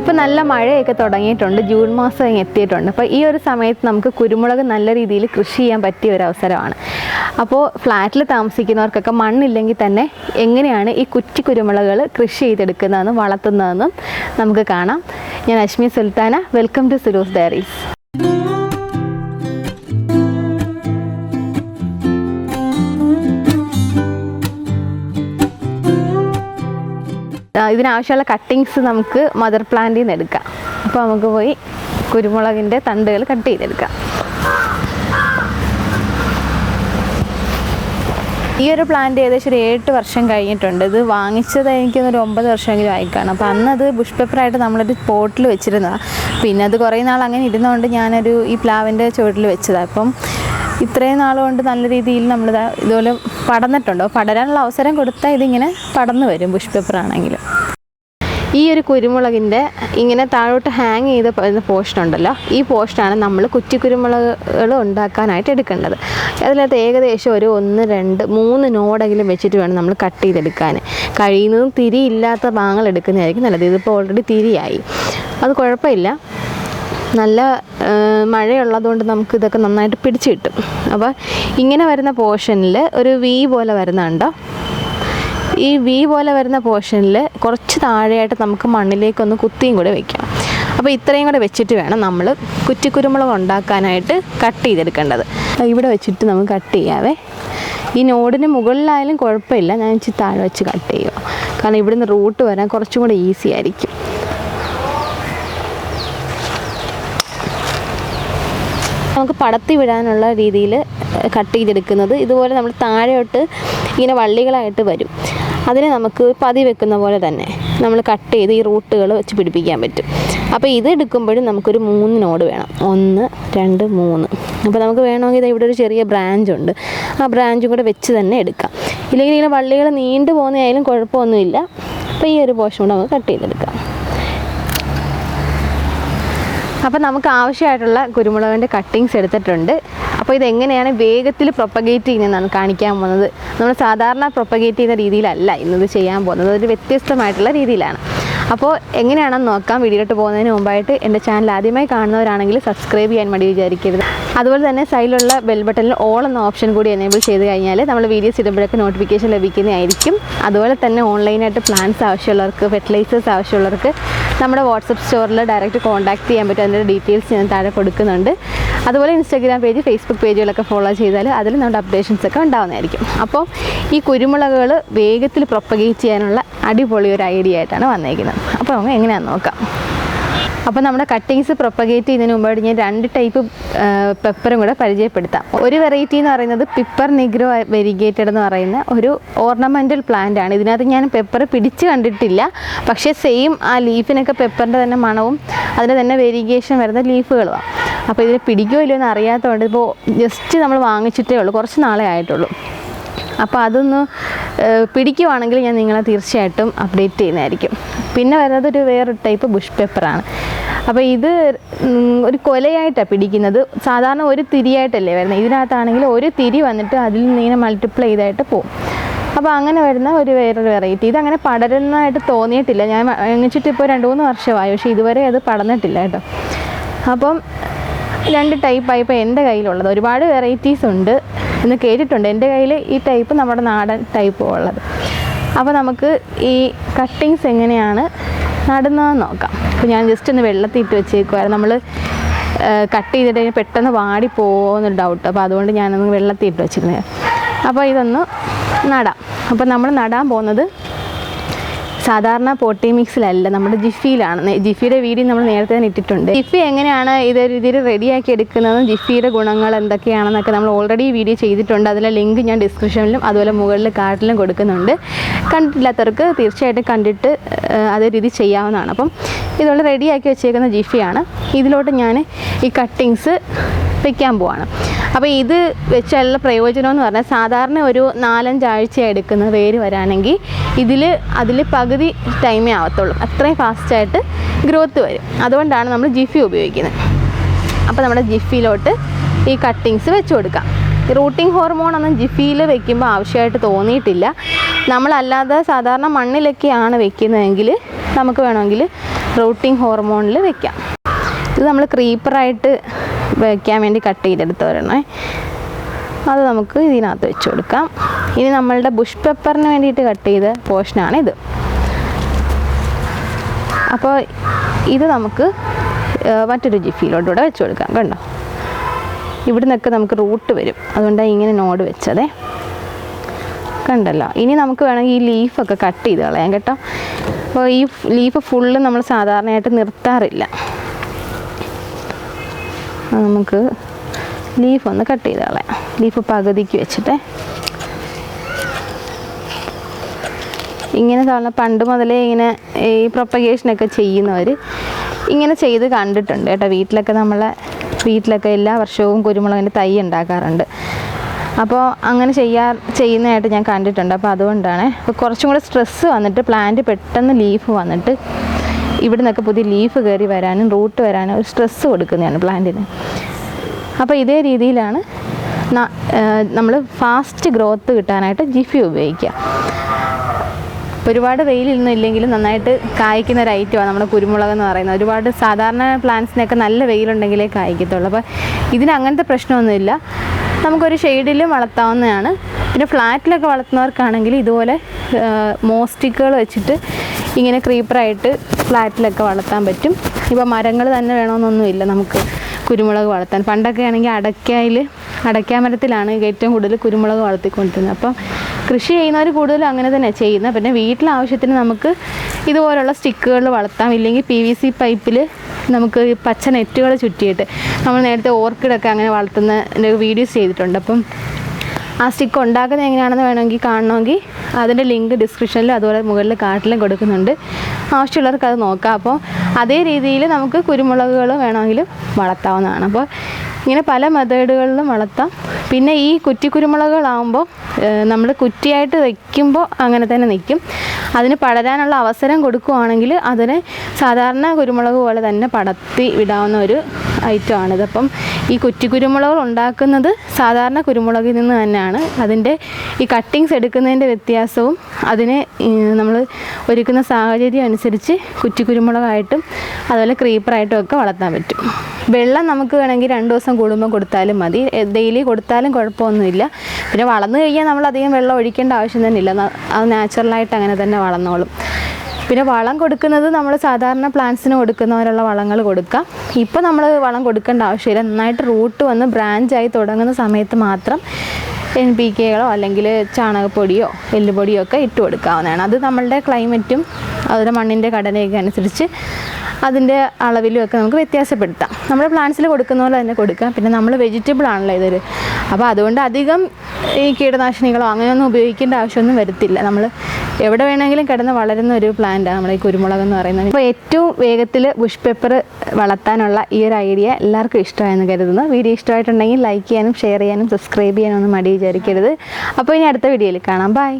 ഇപ്പോൾ നല്ല മഴയൊക്കെ തുടങ്ങിയിട്ടുണ്ട്, ജൂൺ മാസം എത്തിയിട്ടുണ്ട്. അപ്പോൾ ഈ ഒരു സമയത്ത് നമുക്ക് കുരുമുളക് നല്ല രീതിയിൽ കൃഷി ചെയ്യാൻ പറ്റിയ ഒരു അവസരമാണ്. അപ്പോൾ ഫ്ലാറ്റിൽ താമസിക്കുന്നവർക്കൊക്കെ മണ്ണില്ലെങ്കിൽ തന്നെ എങ്ങനെയാണ് ഈ കുറ്റി കുരുമുളകുകൾ കൃഷി ചെയ്തെടുക്കുന്നതെന്നും വളർത്തുന്നതെന്നും നമുക്ക് കാണാം. ഞാൻ Ashmi Sultana, welcome to Sulu's diaries. ഇതിനാവശ്യമുള്ള കട്ടിങ്സ് നമുക്ക് മദർ പ്ലാന്റിൽ നിന്ന് എടുക്കാം. അപ്പോൾ നമുക്ക് പോയി കുരുമുളകിൻ്റെ തണ്ടുകൾ കട്ട് ചെയ്തെടുക്കാം. ഈ ഒരു പ്ലാന്റ് ഏകദേശം ഒരു 7 വർഷം കഴിഞ്ഞിട്ടുണ്ട്. ഇത് വാങ്ങിച്ചത് എനിക്കൊരു 9 വർഷമെങ്കിലും ആയിക്കാണ്. അപ്പോൾ അന്നത് ബുഷ് പേപ്പറായിട്ട് നമ്മളൊരു പോട്ടിൽ വെച്ചിരുന്നതാണ്. പിന്നെ അത് കുറേ നാൾ അങ്ങനെ ഇരുന്നതുകൊണ്ട് ഞാനൊരു ഈ പ്ലാവിൻ്റെ ചുവട്ടിൽ വെച്ചതാണ്. അപ്പം ഇത്രയും നാളുകൊണ്ട് നല്ല രീതിയിൽ നമ്മൾ ഇതുപോലെ പടർന്നിട്ടുണ്ടോ, പടരാനുള്ള അവസരം കൊടുത്താൽ ഇതിങ്ങനെ പടർന്നു വരും ബുഷ് പേപ്പറാണെങ്കിലും. ഈ ഒരു കുരുമുളകിൻ്റെ ഇങ്ങനെ താഴോട്ട് ഹാങ് ചെയ്ത് പോർഷൻ ഉണ്ടല്ലോ, ഈ പോർഷനാണ് നമ്മൾ കുറ്റി കുരുമുളകുകൾ ഉണ്ടാക്കാനായിട്ട് എടുക്കേണ്ടത്. അതിനകത്ത് ഏകദേശം ഒരു 1, 2, 3 നോടെങ്കിലും വെച്ചിട്ട് വേണം നമ്മൾ കട്ട് ചെയ്തെടുക്കാൻ. കഴിയുന്നതും തിരിയില്ലാത്ത ഭാഗങ്ങൾ എടുക്കുന്നതായിരിക്കും നല്ലത്. ഇതിപ്പോൾ ഓൾറെഡി തിരിയായി, അത് കുഴപ്പമില്ല. നല്ല മഴയുള്ളതുകൊണ്ട് നമുക്ക് ഇതൊക്കെ നന്നായിട്ട് പിടിച്ച് കിട്ടും. അപ്പോൾ ഇങ്ങനെ വരുന്ന പോർഷനിൽ ഒരു വി പോലെ വരുന്നുണ്ടോ, ഈ വി പോലെ വരുന്ന പോർഷനിൽ കുറച്ച് താഴെയായിട്ട് നമുക്ക് മണ്ണിലേക്കൊന്ന് കുത്തിയും കൂടെ വെക്കാം. അപ്പോൾ ഇത്രയും കൂടെ വെച്ചിട്ട് വേണം നമ്മൾ കുറ്റിക്കുരുമുളക് ഉണ്ടാക്കാനായിട്ട് കട്ട് ചെയ്തെടുക്കേണ്ടത്. ഇവിടെ വെച്ചിട്ട് നമുക്ക് കട്ട് ചെയ്യാവേ. ഈ നോഡിന് മുകളിലായാലും കുഴപ്പമില്ല, ഞാൻ ഇച്ചിരി താഴെ വെച്ച് കട്ട് ചെയ്യുക. കാരണം ഇവിടുന്ന് റൂട്ട് വരാൻ കുറച്ചും കൂടെ ഈസി ആയിരിക്കും. നമുക്ക് പടത്തി വിടാനുള്ള രീതിയിൽ കട്ട് ചെയ്തെടുക്കുന്നത്. ഇതുപോലെ നമ്മൾ താഴെയോട്ട് ഇങ്ങനെ വള്ളികളായിട്ട് വരും. അതിനെ നമുക്ക് പതി വെക്കുന്ന പോലെ തന്നെ നമ്മൾ കട്ട് ചെയ്ത് ഈ റൂട്ടുകൾ വെച്ച് പിടിപ്പിക്കാൻ പറ്റും. അപ്പോൾ ഇത് എടുക്കുമ്പോഴും നമുക്കൊരു 3 നോഡ് വേണം. 1, 2, 3. അപ്പോൾ നമുക്ക് വേണമെങ്കിൽ ഇവിടെ ഒരു ചെറിയ ബ്രാഞ്ച് ഉണ്ട്, ആ ബ്രാഞ്ചും കൂടെ വെച്ച് തന്നെ എടുക്കാം. ഇല്ലെങ്കിൽ ഇങ്ങനെ വള്ളികൾ നീണ്ടു പോകുന്നതായാലും കുഴപ്പമൊന്നുമില്ല. അപ്പോൾ ഈ ഒരു പോർഷൻ കൂടെ നമുക്ക് കട്ട് ചെയ്തെടുക്കാം. അപ്പോൾ നമുക്ക് ആവശ്യമായിട്ടുള്ള കുരുമുളകിൻ്റെ കട്ടിങ്സ് എടുത്തിട്ടുണ്ട്. അപ്പോൾ ഇതെങ്ങനെയാണ് വേഗത്തിൽ പ്രൊപ്പഗേറ്റ് ചെയ്യുന്നതെന്നാണ് കാണിക്കാൻ പോകുന്നത്. നമ്മൾ സാധാരണ പ്രൊപ്പഗേറ്റ് ചെയ്യുന്ന രീതിയിലല്ല ഇന്നത് ചെയ്യാൻ പോകുന്നത്, ഒരു വ്യത്യസ്തമായിട്ടുള്ള രീതിയിലാണ്. അപ്പോൾ എങ്ങനെയാണെന്ന് നോക്കാം. വീഡിയോയിലോട്ട് പോകുന്നതിന് മുമ്പായിട്ട് എൻ്റെ ചാനൽ ആദ്യമായി കാണുന്നവരാണെങ്കിൽ സബ്സ്ക്രൈബ് ചെയ്യാൻ വേണ്ടി വിചാരിക്കരുത്. അതുപോലെ തന്നെ സൈഡിലുള്ള ബെൽ ബട്ടണിൽ ഓൾ എന്ന ഓപ്ഷൻ കൂടി എനേബിൾ ചെയ്ത് കഴിഞ്ഞാൽ നമ്മൾ വീഡിയോസ് ഇടുമ്പോഴൊക്കെ നോട്ടിഫിക്കേഷൻ ലഭിക്കുന്നതായിരിക്കും. അതുപോലെ തന്നെ ഓൺലൈനായിട്ട് പ്ലാന്റ്സ് ആവശ്യമുള്ളവർക്ക്, ഫെർട്ടിലൈസേഴ്സ് ആവശ്യമുള്ളവർക്ക് നമ്മുടെ വാട്സപ്പ് സ്റ്റോറിൽ ഡയറക്റ്റ് കോൺടാക്ട് ചെയ്യാൻ പറ്റും. അതിൻ്റെ ഡീറ്റെയിൽസ് ഞാൻ താഴെ കൊടുക്കുന്നുണ്ട്. അതുപോലെ ഇൻസ്റ്റാഗ്രാം പേജ്, ഫേസ്ബുക്ക് പേജുകളൊക്കെ ഫോളോ ചെയ്താൽ അതിൽ നമ്മുടെ അപ്ഡേഷൻസ് ഒക്കെ ഉണ്ടാവുന്നതായിരിക്കും. അപ്പോൾ ഈ കുരുമുളകുകൾ വേഗത്തിൽ പ്രൊപ്പഗേറ്റ് ചെയ്യാനുള്ള അടിപൊളി ഒരു ഐഡിയ ആയിട്ടാണ് വന്നേക്കുന്നത്. അപ്പോൾ നമുക്ക് എങ്ങനെയാണെന്ന് നോക്കാം. അപ്പോൾ നമ്മുടെ കട്ടിങ്സ് പ്രൊപ്പഗേറ്റ് ചെയ്യുന്നതിന് മുമ്പായിട്ട് ഞാൻ 2 ടൈപ്പ് പെപ്പറും കൂടെ പരിചയപ്പെടുത്താം. ഒരു വെറൈറ്റി എന്ന് പറയുന്നത് പിപ്പർ നിഗ്രോ വെരിഗേറ്റഡ് എന്ന് പറയുന്ന ഒരു ഓർണമെൻ്റൽ പ്ലാന്റ് ആണ്. ഇതിനകത്ത് ഞാൻ പെപ്പർ പിടിച്ച് കണ്ടിട്ടില്ല, പക്ഷേ സെയിം ആ ലീഫിനൊക്കെ പെപ്പറിൻ്റെ തന്നെ മണവും അതിൻ്റെ തന്നെ വെരിഗേഷൻ വരുന്ന ലീഫുകളുമാണ്. അപ്പോൾ ഇതിന് പിടിക്കുമോ ഇല്ലയോ എന്ന് അറിയാത്തതുകൊണ്ട് ഇപ്പോൾ ജസ്റ്റ് നമ്മൾ വാങ്ങിച്ചിട്ടേ ഉള്ളൂ, കുറച്ച് നാളെ ആയിട്ടുള്ളൂ. അപ്പോൾ അതൊന്ന് പിടിക്കുവാണെങ്കിൽ ഞാൻ നിങ്ങളെ തീർച്ചയായിട്ടും അപ്ഡേറ്റ് ചെയ്യുന്നതായിരിക്കും. പിന്നെ വരുന്നത് വേറൊരു ടൈപ്പ് ബുഷ് പേപ്പറാണ്. അപ്പോൾ ഇത് ഒരു കൊലയായിട്ടാണ് പിടിക്കുന്നത്. സാധാരണ ഒരു തിരിയായിട്ടല്ലേ വരുന്നത്, ഇതിനകത്താണെങ്കിൽ ഒരു തിരി വന്നിട്ട് അതിൽ നിന്ന് ഇങ്ങനെ മൾട്ടിപ്ലൈ ചെയ്തായിട്ട് പോകും. അപ്പോൾ അങ്ങനെ വരുന്ന വേറൊരു വെറൈറ്റി. ഇതങ്ങനെ പടരുന്നതായിട്ട് തോന്നിയിട്ടില്ല. ഞാൻ വാങ്ങിച്ചിട്ട് ഇപ്പോൾ 2-3 വർഷമായി, പക്ഷേ ഇതുവരെ അത് പടർന്നിട്ടില്ല കേട്ടോ. അപ്പം 2 ടൈപ്പായി ഇപ്പോൾ എൻ്റെ കയ്യിലുള്ളത്. ഒരുപാട് വെറൈറ്റീസ് ഉണ്ട് എന്ന് കേട്ടിട്ടുണ്ട്. എൻ്റെ കയ്യിൽ ഈ ടൈപ്പ് നമ്മുടെ നാടൻ ടൈപ്പ് ഉള്ളത്. അപ്പോൾ നമുക്ക് ഈ കട്ടിങ്സ് എങ്ങനെയാണ് നടുന്നതെന്ന് നോക്കാം. അപ്പോൾ ഞാൻ ജസ്റ്റ് ഒന്ന് വെള്ളത്തിൽ ഇട്ട് വെച്ചേക്കുമായിരുന്നു. നമ്മൾ കട്ട് ചെയ്തിട്ട് പെട്ടെന്ന് വാടിപ്പോകുമെന്നൊരു ഡൗട്ട്. അപ്പോൾ അതുകൊണ്ട് ഞാനൊന്ന് വെള്ളത്തിൽ ഇട്ട് വെച്ചിരുന്നത്. അപ്പോൾ ഇതൊന്ന് നടാം. അപ്പോൾ നമ്മൾ നടാൻ പോകുന്നത് സാധാരണ പോട്ടി മിക്സിലല്ല, നമ്മുടെ ജിഫിയിലാണ്. ജിഫിയുടെ വീഡിയോ നമ്മൾ നേരത്തെ തന്നെ ഇട്ടിട്ടുണ്ട്. ജിഫി എങ്ങനെയാണ് ഇത് രീതിയിൽ റെഡിയാക്കി എടുക്കുന്നതും ജിഫിയുടെ ഗുണങ്ങൾ എന്തൊക്കെയാണെന്നൊക്കെ നമ്മൾ ഓൾറെഡി വീഡിയോ ചെയ്തിട്ടുണ്ട്. അതിലെ ലിങ്ക് ഞാൻ ഡിസ്ക്രിപ്ഷനിലും അതുപോലെ മുകളിൽ കാർഡിലും കൊടുക്കുന്നുണ്ട്. കണ്ടിട്ടില്ലാത്തവർക്ക് തീർച്ചയായിട്ടും കണ്ടിട്ട് അതേ രീതി ചെയ്യാവുന്നതാണ്. അപ്പം ഇതുകൊണ്ട് റെഡിയാക്കി വെച്ചേക്കുന്ന ജിഫിയാണ്. ഇതിലോട്ട് ഞാൻ ഈ കട്ടിങ്സ് വെക്കാൻ പോവാണ്. അപ്പോൾ ഇത് വെച്ചുള്ള പ്രയോജനം എന്ന് പറഞ്ഞാൽ സാധാരണ ഒരു 4-5 ആഴ്ച എടുക്കുന്ന വേര് വരാണെങ്കിൽ അതിൽ പകുതി ടൈമേ ആവത്തുള്ളൂ. അത്രയും ഫാസ്റ്റായിട്ട് ഗ്രോത്ത് വരും. അതുകൊണ്ടാണ് നമ്മൾ ജിഫി ഉപയോഗിക്കുന്നത്. അപ്പോൾ നമ്മുടെ ജിഫിയിലോട്ട് ഈ കട്ടിങ്സ് വെച്ച് കൊടുക്കാം. റൂട്ടിംഗ് ഹോർമോണൊന്നും ജിഫിയിൽ വെക്കുമ്പോൾ ആവശ്യമായിട്ട് തോന്നിയിട്ടില്ല. നമ്മളല്ലാതെ സാധാരണ മണ്ണിലൊക്കെയാണ് വെക്കുന്നതെങ്കിൽ നമുക്ക് വേണമെങ്കിൽ റൂട്ടിംഗ് ഹോർമോണിൽ വെക്കാം. ഇത് നമ്മൾ ക്രീപ്പറായിട്ട് വയ്ക്കാൻ വേണ്ടി കട്ട് ചെയ്തെടുത്തവരണേ. അത് നമുക്ക് ഇതിനകത്ത് വെച്ച് കൊടുക്കാം. ഇനി നമ്മളുടെ ബുഷ് പെപ്പറിന് വേണ്ടിയിട്ട് കട്ട് ചെയ്ത പോർഷനാണിത്. അപ്പോൾ ഇത് നമുക്ക് മറ്റൊരു ജിഫിയിലോട്ടുകൂടെ വെച്ച് കൊടുക്കാം. കണ്ടോ, ഇവിടെ നിന്നൊക്കെ നമുക്ക് റൂട്ട് വരും, അതുകൊണ്ടാണ് ഇങ്ങനെ നോഡ് വെച്ചതേ. കണ്ടല്ലോ. ഇനി നമുക്ക് വേണമെങ്കിൽ ഈ ലീഫൊക്കെ കട്ട് ചെയ്ത് കളയാം കേട്ടോ. അപ്പോൾ ഈ ലീഫ് ഫുള്ള് നമ്മൾ സാധാരണയായിട്ട് നിർത്താറില്ല. നമുക്ക് ലീഫ് ഒന്ന് കട്ട് ചെയ്ത് കളയാം. ലീഫ് പകുതിക്ക് വെച്ചിട്ട് ഇങ്ങനെ സാധാരണ പണ്ട് മുതലേ ഇങ്ങനെ ഈ പ്രൊപ്പഗേഷനൊക്കെ ചെയ്യുന്നവർ ഇങ്ങനെ ചെയ്ത് കണ്ടിട്ടുണ്ട് കേട്ടോ. വീട്ടിലൊക്കെ എല്ലാ വർഷവും കുരുമുളകിൻ്റെ തൈ ഉണ്ടാക്കാറുണ്ട്. അപ്പോൾ അങ്ങനെ ചെയ്യുന്നതായിട്ട് ഞാൻ കണ്ടിട്ടുണ്ട്. അപ്പോൾ അതുകൊണ്ടാണ് കുറച്ചും കൂടെ സ്ട്രെസ്സ് വന്നിട്ട് പ്ലാന്റ് പെട്ടെന്ന് ലീഫ് വന്നിട്ട് ഇവിടെ നിന്നൊക്കെ പുതിയ ലീഫ് കയറി വരാനും റൂട്ട് വരാനും ഒരു സ്ട്രെസ്സ് കൊടുക്കുന്നതാണ് പ്ലാന്റിന്. അപ്പോൾ ഇതേ രീതിയിലാണ് നമ്മൾ ഫാസ്റ്റ് ഗ്രോത്ത് കിട്ടാനായിട്ട് ജിഫി ഉപയോഗിക്കുക. ഒരുപാട് വെയിലൊന്നും ഇല്ലെങ്കിലും നന്നായിട്ട് കായ്ക്കുന്ന ഒരു ഐറ്റമാണ് നമ്മുടെ കുരുമുളക് എന്ന് പറയുന്നത്. ഒരുപാട് സാധാരണ പ്ലാന്റ്സിനൊക്കെ നല്ല വെയിലുണ്ടെങ്കിലേ കായ്ക്കത്തുള്ളൂ. അപ്പോൾ ഇതിന് അങ്ങനത്തെ പ്രശ്നമൊന്നുമില്ല. നമുക്കൊരു ഷെയ്ഡിലും വളർത്താവുന്നതാണ്. പിന്നെ ഫ്ലാറ്റിലൊക്കെ വളർത്തുന്നവർക്കാണെങ്കിൽ ഇതുപോലെ മോസ്റ്റിക്കുകൾ വെച്ചിട്ട് ഇങ്ങനെ ക്രീപ്പറായിട്ട് ഫ്ലാറ്റിലൊക്കെ വളർത്താൻ പറ്റും. ഇപ്പോൾ മരങ്ങൾ തന്നെ വേണമെന്നൊന്നുമില്ല നമുക്ക് കുരുമുളക് വളർത്താൻ. പണ്ടൊക്കെ ആണെങ്കിൽ അടയ്ക്കാമരത്തിലാണ് ഏറ്റവും കൂടുതൽ കുരുമുളക് വളർത്തിക്കൊണ്ടിരുന്നത്. അപ്പം കൃഷി ചെയ്യുന്നവർ കൂടുതലും അങ്ങനെ തന്നെ ചെയ്യുന്നത്. പിന്നെ വീട്ടിലാവശ്യത്തിന് നമുക്ക് ഇതുപോലുള്ള സ്റ്റിക്കുകൾ വളർത്താം. ഇല്ലെങ്കിൽ PVC പൈപ്പിൽ നമുക്ക് പച്ച നെറ്റുകൾ ചുറ്റിയിട്ട് നമ്മൾ നേരത്തെ ഓർക്കിഡൊക്കെ അങ്ങനെ വളർത്തുന്ന വീഡിയോസ് ചെയ്തിട്ടുണ്ട്. അപ്പം ആ സ്റ്റിക്ക് ഉണ്ടാക്കുന്നത് എങ്ങനെയാണെന്ന് വേണമെങ്കിൽ കാണണമെങ്കിൽ അതിൻ്റെ ലിങ്ക് ഡിസ്ക്രിപ്ഷനിലും അതുപോലെ മുകളിൽ കാർട്ടിലും കൊടുക്കുന്നുണ്ട്. ആവശ്യമുള്ളവർക്ക് അത് നോക്കാം. അപ്പോൾ അതേ രീതിയിൽ നമുക്ക് കുരുമുളകുകൾ വേണമെങ്കിലും വളർത്താവുന്നതാണ്. അപ്പോൾ ഇങ്ങനെ പല മെത്തേഡുകളിലും വളർത്താം. പിന്നെ ഈ കുറ്റി കുരുമുളകുകളാകുമ്പോൾ നമ്മൾ കുറ്റിയായിട്ട് വയ്ക്കുമ്പോൾ അങ്ങനെ തന്നെ നിൽക്കും. അതിന് പടരാനുള്ള അവസരം കൊടുക്കുകയാണെങ്കിൽ അതിനെ സാധാരണ കുരുമുളക് പോലെ തന്നെ പടർത്തി വിടാവുന്ന ഒരു ഐറ്റമാണിത്. അപ്പം ഈ കുറ്റി കുരുമുളകുകൾ ഉണ്ടാക്കുന്നത് സാധാരണ കുരുമുളകിൽ നിന്ന് തന്നെയാണ്. അതിൻ്റെ ഈ കട്ടിങ്സ് എടുക്കുന്നതിൻ്റെ വ്യത്യാസവും അതിനെ നമ്മൾ ഒരുക്കുന്ന സാഹചര്യം അനുസരിച്ച് കുറ്റി കുരുമുളകായിട്ടും അതുപോലെ ക്രീപ്പറായിട്ടും ഒക്കെ വളർത്താൻ പറ്റും. വെള്ളം നമുക്ക് വേണമെങ്കിൽ 2 ദിവസം കൂടുമ്പോൾ കൊടുത്താലും മതി. ഡെയിലി കൊടുത്താലും കുഴപ്പമൊന്നുമില്ല. പിന്നെ വളർന്നു കഴിഞ്ഞാൽ നമ്മൾ അധികം വെള്ളം ഒഴിക്കേണ്ട ആവശ്യം തന്നെ ഇല്ല. അത് നാച്ചുറലായിട്ട് അങ്ങനെ തന്നെ വളർന്നോളും. പിന്നെ വളം കൊടുക്കുന്നത് നമ്മൾ സാധാരണ പ്ലാന്റ്സിന് കൊടുക്കുന്നവരുള്ള വളങ്ങൾ കൊടുക്കാം. ഇപ്പോൾ നമ്മൾ വളം കൊടുക്കേണ്ട ആവശ്യമില്ല. നന്നായിട്ട് റൂട്ട് വന്ന് ബ്രാഞ്ചായി തുടങ്ങുന്ന സമയത്ത് മാത്രം NPKകളോ അല്ലെങ്കിൽ ചാണകപ്പൊടിയോ എല്ലുപൊടിയോ ഒക്കെ ഇട്ട് കൊടുക്കാവുന്നതാണ്. അത് നമ്മളുടെ ക്ലൈമറ്റും അതുപോലെ മണ്ണിൻ്റെ ഘടനയൊക്കെ അനുസരിച്ച് അതിൻ്റെ അളവിലും ഒക്കെ നമുക്ക് വ്യത്യാസപ്പെടുത്താം. നമ്മൾ പ്ലാന്റ്സിൽ കൊടുക്കുന്ന പോലെ തന്നെ കൊടുക്കാം. പിന്നെ നമ്മൾ വെജിറ്റബിൾ ആണല്ലോ ഇതൊരു, അപ്പോൾ അതുകൊണ്ട് അധികം ഈ കീടനാശിനികളോ അങ്ങനെയൊന്നും ഉപയോഗിക്കേണ്ട ആവശ്യമൊന്നും വരത്തില്ല. നമ്മൾ എവിടെ വേണമെങ്കിലും കിടന്ന് വളരുന്ന ഒരു പ്ലാന്റാണ് നമ്മൾ ഈ കുരുമുളക് എന്ന് പറയുന്നത്. അപ്പോൾ ഏറ്റവും വേഗത്തിൽ ബുഷ് പെപ്പർ വളർത്താനുള്ള ഈ ഒരു ഐഡിയ എല്ലാവർക്കും ഇഷ്ടമായെന്ന് കരുതുന്നു. വീഡിയോ ഇഷ്ടമായിട്ടുണ്ടെങ്കിൽ ലൈക്ക് ചെയ്യാനും ഷെയർ ചെയ്യാനും സബ്സ്ക്രൈബ് ചെയ്യാനും ഒന്നും മടി വിചാരിക്കരുത്. അപ്പോൾ ഇനി അടുത്ത വീഡിയോയിൽ കാണാം. ബൈ.